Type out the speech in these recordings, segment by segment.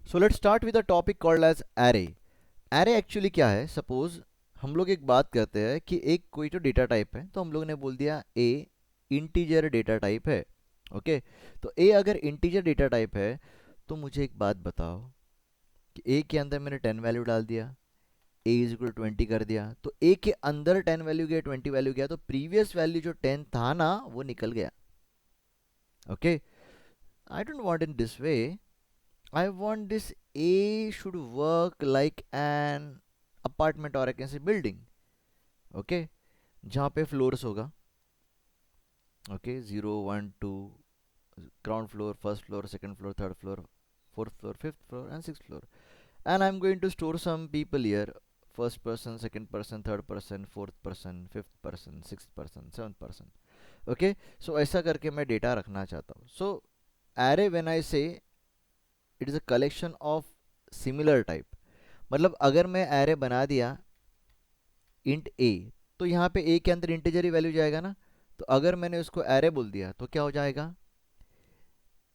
So let's start with a topic called as array. Array actually क्या है? Suppose हम लोग एक बात करते हैं कि एक कोई तो डेटा टाइप है, तो हम लोग ने बोल दिया ए इंटीजर डेटा टाइप है। ओके, तो ए अगर इंटीजर डेटा टाइप है तो मुझे एक बात बताओ कि ए के अंदर मैंने 10 वैल्यू डाल दिया, ए इज इक्वल 20 कर दिया, तो ए के अंदर 10 वैल्यू गया, 20 वैल्यू गया, तो प्रीवियस वैल्यू जो 10 था ना वो निकल गया। Okay, I don't want in this way. I want this A should work like an apartment or I can say building. Okay, जहाँ पे फ्लोर्स होगा। Okay, 0 1 2, ground floor, first floor, second floor, third floor, fourth floor, fifth floor and six floor. And I am going to store some people here, first person, second person, third person, fourth person, fifth person, six person, seventh person. Okay, so ऐसा करके मैं data रखना चाहता हूँ। सो array when I से it is a collection of similar type. मतलब अगर मैं एरे बना दिया इंट ए, तो यहाँ पे ए के अंदर इंटीजर ही वैल्यू जाएगा ना। तो अगर मैंने उसको एरे बोल दिया तो क्या हो जाएगा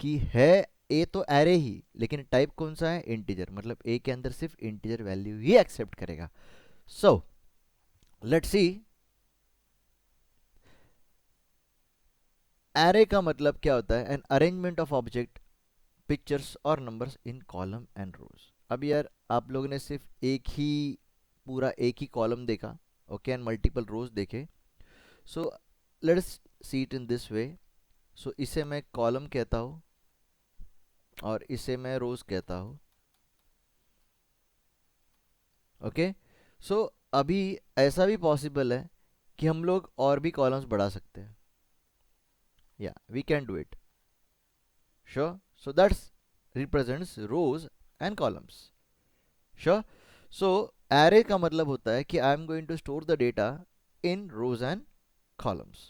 कि है ए तो एरे ही, लेकिन टाइप कौन सा है? इंटीजर। मतलब ए के अंदर सिर्फ इंटीजर वैल्यू ही एक्सेप्ट करेगा। सो लेट्स सी, एरे का मतलब क्या होता है? An arrangement of object, pictures और नंबर्स इन कॉलम एंड रोज। अब यार आप लोगों ने सिर्फ एक ही पूरा एक ही कॉलम देखा, ओके, एंड मल्टीपल रोज देखे। So let's see it in this way. So इसे मैं कॉलम कहता हूँ और इसे मैं रोज कहता हूँ। ओके, सो अभी ऐसा भी पॉसिबल है कि हम लोग और भी कॉलम्स बढ़ा सकते हैं। या we can do it, sure. So that's represents rows and columns, sure. So array का मतलब होता है कि I am going to store the data in rows and columns.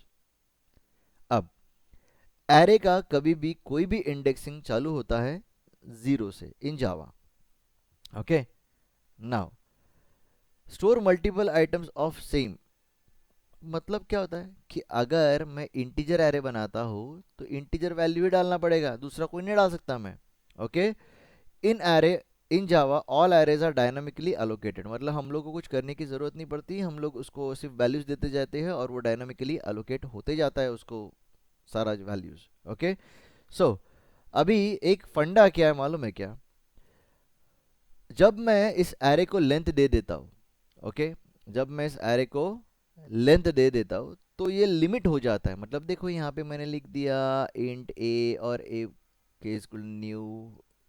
अब एरे का कभी भी कोई भी इंडेक्सिंग चालू होता है जीरो से in Java. Okay, now store multiple items of same. मतलब क्या होता है कि अगर मैं इंटीजर एरे बनाता हूँ तो इंटीजर वैल्यू ही डालना पड़ेगा, दूसरा कोई नहीं डाल सकता मैं। Okay, in array in Java all arrays are dynamically allocated. मतलब हम लोग को कुछ करने की ज़रूरत नहीं पड़ती, हम लोग उसको सिर्फ वैल्यूज देते जाते हैं और वो डायनामिकली अलोकेट होते जाता है उसको सारा वैल्यूज। ओके, सो अभी एक फंडा क्या है मालूम है क्या? जब मैं इस एरे को लेंथ दे देता हूँ, ओके, जब मैं इस एरे को लेंथ दे देता हूँ तो ये लिमिट हो जाता है। मतलब देखो यहाँ पे मैंने लिख दिया इंट ए और ए के इक्वल न्यू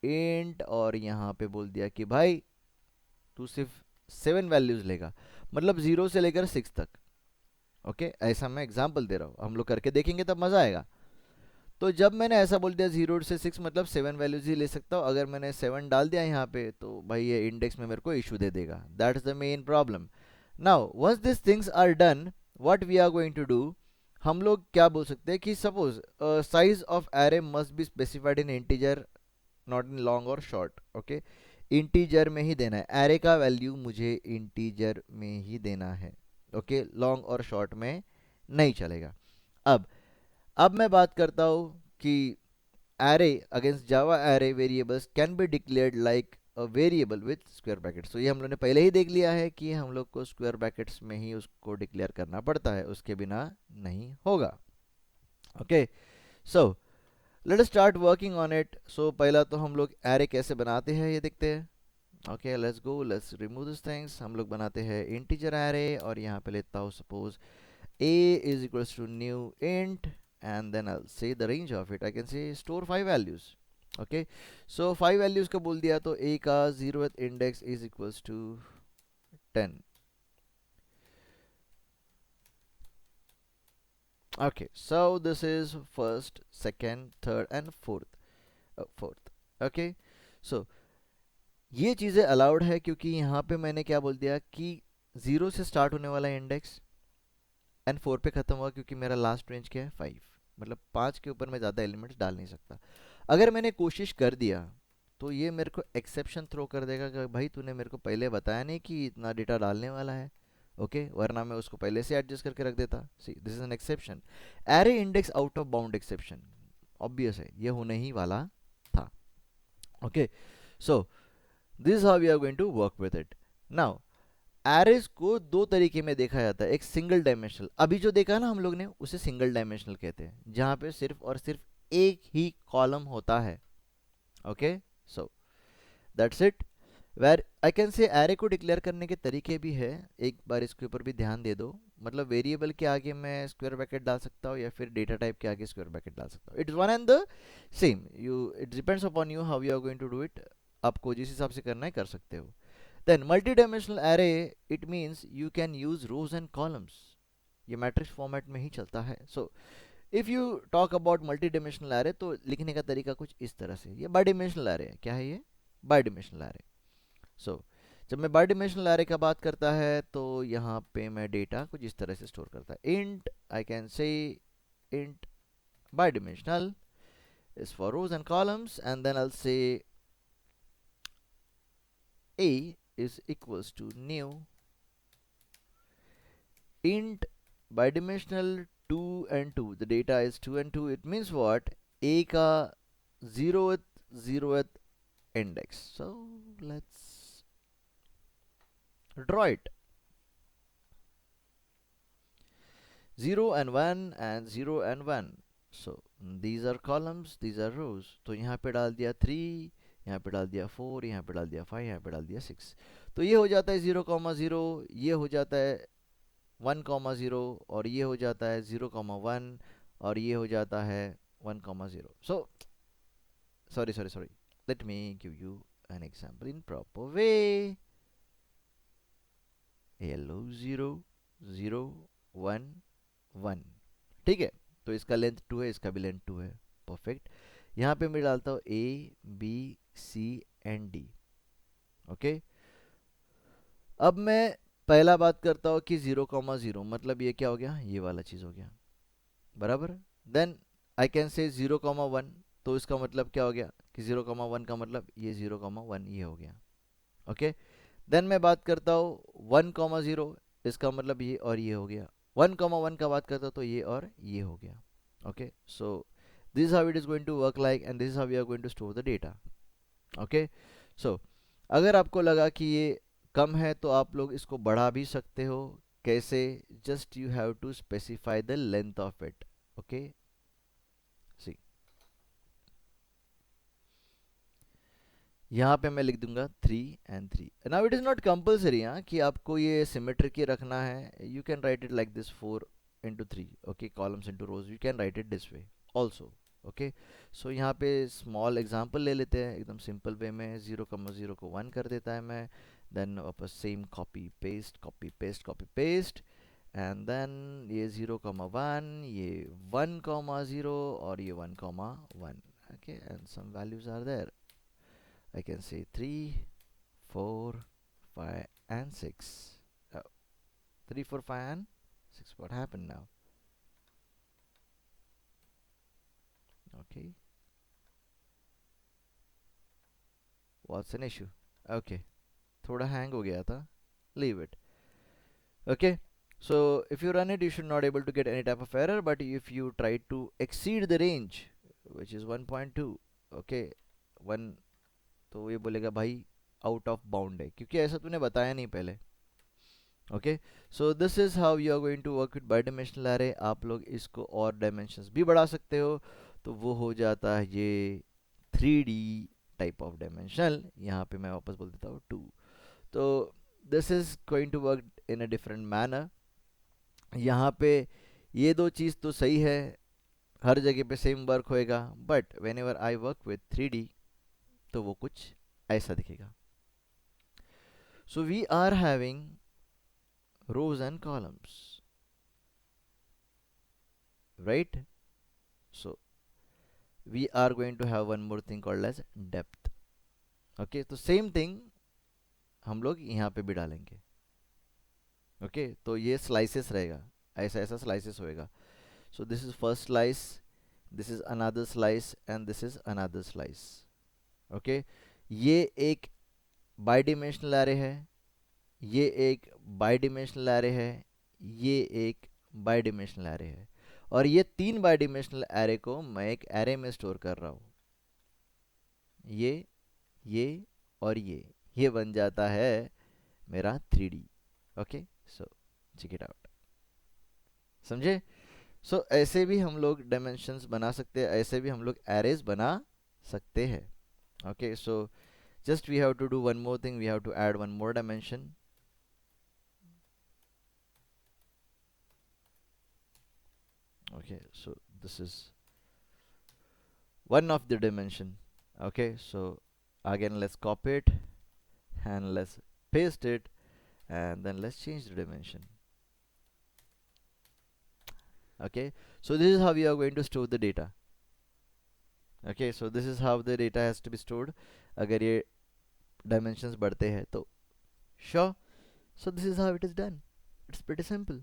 इंट, और यहाँ पे बोल दिया कि भाई तू सिर्फ 7 वैल्यूज लेगा, मतलब 0 से लेकर 6 तक। ओके, ऐसा मैं एग्जांपल दे रहा हूँ, हम लोग करके देखेंगे तब मज़ा आएगा। तो जब मैंने ऐसा बोल दिया 0 से 6, मतलब 7 वैल्यूज ही ले सकता हूँ, अगर मैंने 7 डाल दिया यहाँ पे तो भाई ये इंडेक्स में मेरे को इशू दे देगा। That is the main problem. Now once this things are done, what we are going to do, हम लोग क्या बोल सकते हैं कि suppose size of array must be specified in integer, not in long और शॉर्ट। ओके, इंटीजर में ही देना है, एरे का वैल्यू मुझे इंटीजर में ही देना है। ओके, लॉन्ग और शॉर्ट में नहीं चलेगा। अब मैं बात करता हूँ कि array against Java array variables can be declared like a variable with square brackets. तो ये हम लोगों ने पहले ही देख लिया है कि हम लोग को स्क्वायर ब्रैकेट्स में ही उसको डिक्लेयर करना पड़ता है, उसके बिना नहीं होगा। Okay, so let us start working on it. So पहला तो हम लोग एरे कैसे बनाते हैं ये देखते हैं। Okay, let's go, let's remove this things. हम लोग बनाते हैं इंटीजर एरे और यहाँ पे लेता हूँ suppose a is equals to new int, and then I'll say the range of it. I can say store 5 values. Okay, so 5 values का बोल दिया तो a का 0th index is equals to 10. Okay, so this is first, second, third and fourth. Okay, so ये चीज़ें allowed है क्योंकि यहाँ पे मैंने क्या बोल दिया कि 0 से स्टार्ट होने वाला इंडेक्स एंड 4 पे ख़त्म हुआ, क्योंकि मेरा लास्ट रेंज क्या है 5। मतलब 5 के ऊपर मैं ज़्यादा एलिमेंट्स डाल नहीं सकता। अगर मैंने कोशिश कर दिया तो ये मेरे को एक्सेप्शन थ्रो कर देगा कि भाई तूने मेरे को पहले बताया नहीं कि इतना डेटा डालने वाला है। ओके, वरना मैं उसको पहले से एडजस्ट करके रख देता। See, this is an exception, array index out of bound exception. Obvious है ये होने ही वाला था। Okay, so this is how we are going to work with it. Now arrays को दो तरीके में देखा जाता है. एक सिंगल डायमेंशनल, अभी जो देखा ना हम लोग ने उसे सिंगल डायमेंशनल कहते हैं, जहां पे सिर्फ और सिर्फ एक ही कॉलम होता है. Okay, so that's it. Where I can say array को डिक्लेयर करने के तरीके भी है, एक बार इसके ऊपर भी ध्यान दे दो. मतलब वेरिएबल के आगे मैं स्क्वायर ब्रैकेट डाल सकता हूँ या फिर डेटा टाइप के आगे स्क्वायर ब्रैकेट डाल सकता हूँ. It is one and the same. You, it depends upon you how you are going to do it. आपको जिस हिसाब से करना है कर सकते हो. Then multi dimensional array, it means you can use rows and columns. ये मैट्रिक्स फॉर्मेट में ही चलता है. So if you talk about multi dimensional array तो लिखने का तरीका कुछ इस तरह से. ये बाई डायमेंशनल एरे है. क्या है ये? By dimensional array. सो जब मैं बाई डायमेंशनल एरे का बात करता है तो यहाँ पे मैं डेटा कुछ इस तरह से स्टोर करता है. इंट, आई कैन से int by dimensional is for rows and columns, and then I'll say a is equals to new int bidimensional 2 and 2. The data is 2 and 2. It means what? A का zeroth index. So let's draw it. 0 and 1 and 0 and 1. So these are columns, these are rows. तो यहाँ पे डाल दिया 3, यहाँ पे डाल दिया 4, यहाँ पे डाल दिया 5, यहाँ पे डाल दिया 6. तो ये हो जाता है 0,0, ये हो जाता है 1,0, और ये हो जाता है 0,1, और ये हो जाता है 1,0. So sorry, let me give you an example in proper way. hello 0 0 1 1. ठीक है, तो इसका लेंथ 2 है, इसका भी लेंथ 2 है. परफेक्ट. यहाँ पे मैं डालता हूँ A B C and D. Okay, अब मैं पहला बात करता हूँ कि 0,0 मतलब ये क्या हो गया? ये वाला चीज़ हो गया, बराबर. देन आई कैन से 0,1, तो इसका मतलब क्या हो गया कि 0,1 का मतलब ये 0,1 ये हो गया. ओके, देन मैं बात करता हूँ 1,0, इसका मतलब ये और ये हो गया. 1,1 का बात करता हूँ तो ये और ये हो गया. Okay, so this is how it is going to work like, and this is how we are going to store the data. Okay, so अगर आपको लगा कि ये कम है तो आप लोग इसको बढ़ा भी सकते हो. कैसे? Just you have to specify the length of it. Okay, see यहाँ पे मैं लिख दूंगा 3 and 3. Now it is not compulsory कि आपको ये सिमेट्रिक ही रखना है. You can write it like this 4 into 3. Okay, columns into rows, you can write it this way also. Okay, so यहाँ पे स्मॉल एग्जांपल ले लेते हैं एकदम सिंपल वे में. 0,0 को 1 कर देता है मैं. देन वापस same copy paste, and then ये 0,1, ये 1,0 और ये 1,1. Okay, and some values are there. I can say 3, 4, 5 and 6. Oh, 3, 4, 5 and 6. What happened now? Okay. What's an issue? Okay. थोड़ा hang हो गया था. Leave it. Okay. So if you run it, you should not able to get any type of error. But if you try to exceed the range, which is 1.2, okay, 1, तो ये बोलेगा भाई out of bound है, क्योंकि ऐसा तूने बताया नहीं पहले. Okay, so this is how you are going to work with bi dimensional array. आप लोग इसको और डायमेंशंस भी बढ़ा सकते हो, तो वो हो जाता है ये 3D टाइप ऑफ डायमेंशनल. यहाँ पे मैं वापस बोल देता हूँ 2. तो this is going to work in a different manner. यहाँ पे ये दो चीज़ तो सही है, हर जगह पे सेम वर्क होएगा. But whenever I work with 3D तो वो कुछ ऐसा दिखेगा. So we are having rows and columns, right? So we are going to have one more thing called as depth. Okay, तो same thing हम लोग यहाँ पे भी डालेंगे. ओके, तो ये स्लाइसेस रहेगा, ऐसा ऐसा स्लाइसेस होएगा. सो this is first slice, this is another slice, and this is another slice. Okay, ये एक बाई डिमेंशनल एरे है, ये एक बाई डिमेंशनल एरे है, ये एक बाई डिमेंशनल एरे है, और ये 3 बाई डिमेंशनल एरे को मैं एक एरे में स्टोर कर रहा हूँ. ये और ये बन जाता है मेरा 3D। Okay, so check it out. समझे? सो ऐसे भी हम लोग डायमेंशंस बना सकते हैं, ऐसे भी हम लोग एरेज बना सकते हैं। Okay, so just we have to do one more thing, we have to add one more dimension। Okay, so this is one of the dimension। Okay, so again let's copy it and let's paste it, and then let's change the dimension। Okay, so this is how we are going to store the data। Okay, so this is how the data has to be stored अगर ये dimensions बढ़ते हैं तो। sure, so this is how it is done, it's pretty simple।